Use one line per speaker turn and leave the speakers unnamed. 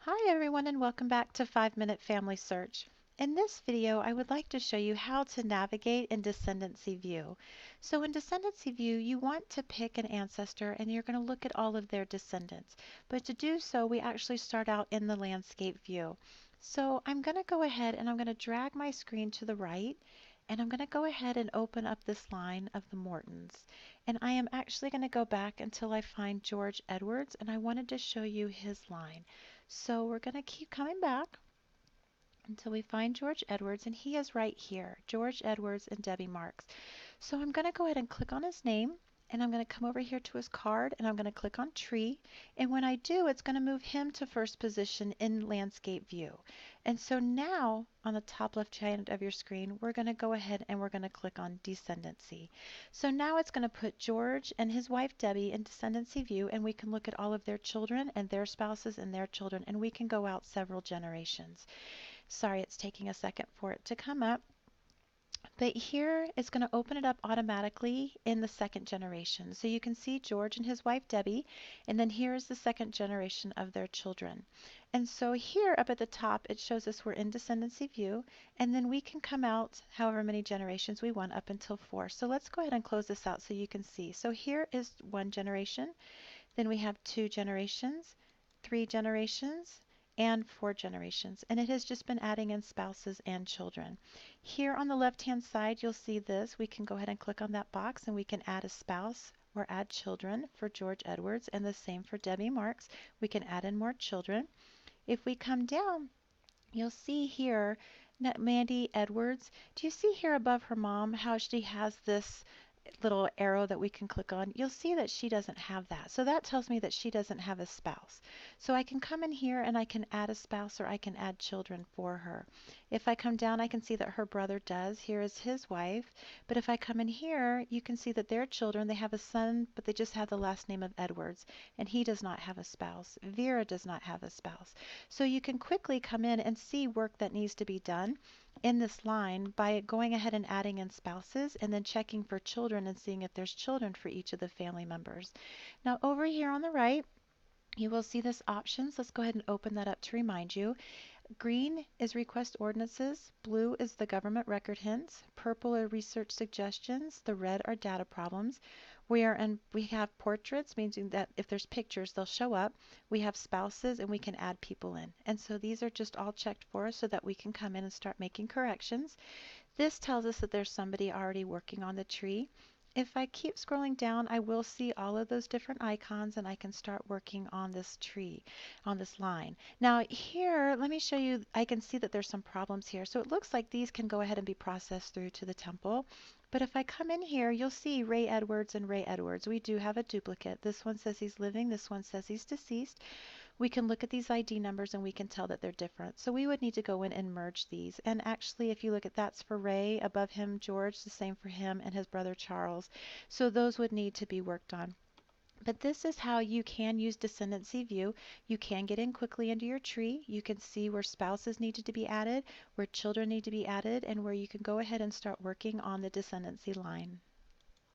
Hi everyone and welcome back to 5 Minute Family Search. In this video, I would like to show you how to navigate in Descendency View. So in Descendency View, you want to pick an ancestor and you're going to look at all of their descendants. But to do so, we actually start out in the landscape view. So I'm going to go ahead and I'm going to drag my screen to the right and I'm going to go ahead and open up this line of the Mortons. And I am actually going to go back until I find George Edwards and I wanted to show you his line. So we're going to keep coming back until we find George Edwards, and he is right here, George Edwards and Debbie Marks. So I'm going to go ahead and click on his name, and I'm going to come over here to his card, and I'm going to click on Tree. And when I do, it's going to move him to first position in Landscape View. And so now, on the top left hand of your screen, we're going to go ahead and we're going to click on Descendancy. So now it's going to put George and his wife Debbie in Descendancy View, and we can look at all of their children and their spouses and their children, and we can go out several generations. Sorry, it's taking a second for it to come up. But here it's going to open it up automatically in the second generation. So you can see George and his wife Debbie, and then here's the second generation of their children. And so here up at the top, it shows us we're in Descendancy View, and then we can come out however many generations we want up until 4. So let's go ahead and close this out so you can see. So here is 1 generation, then we have 2 generations, 3 generations, and 4 generations, and it has just been adding in spouses and children. Here on the left hand side you'll see this. We can go ahead and click on that box and we can add a spouse or add children for George Edwards, and the same for Debbie Marks. We can add in more children. If we come down, you'll see here Mandy Edwards. Do you see here above her mom how she has this little arrow that we can click on? You'll see that she doesn't have that. So that tells me that she doesn't have a spouse. So I can come in here and I can add a spouse or I can add children for her. If I come down, I can see that her brother does. Here is his wife. But if I come in here, you can see that their children, they have a son, but they just have the last name of Edwards, and he does not have a spouse. Vera does not have a spouse. So you can quickly come in and see work that needs to be done in this line by going ahead and adding in spouses and then checking for children and seeing if there's children for each of the family members. Now over here on the right, you will see this options. Let's go ahead and open that up to remind you. Green is request ordinances, blue is the government record hints, purple are research suggestions, the red are data problems. We have portraits, meaning that if there's pictures, they'll show up. We have spouses, and we can add people in. And so these are just all checked for us so that we can come in and start making corrections. This tells us that there's somebody already working on the tree. If I keep scrolling down, I will see all of those different icons and I can start working on this tree, on this line. Now here, let me show you, I can see that there's some problems here. So it looks like these can go ahead and be processed through to the temple. But if I come in here, you'll see Ray Edwards and Ray Edwards. We do have a duplicate. This one says he's living, this one says he's deceased. We can look at these ID numbers and we can tell that they're different. So we would need to go in and merge these. And actually, if you look at that's for Ray, above him George, the same for him and his brother Charles. So those would need to be worked on. But this is how you can use Descendancy View. You can get in quickly into your tree. You can see where spouses needed to be added, where children need to be added, and where you can go ahead and start working on the descendancy line.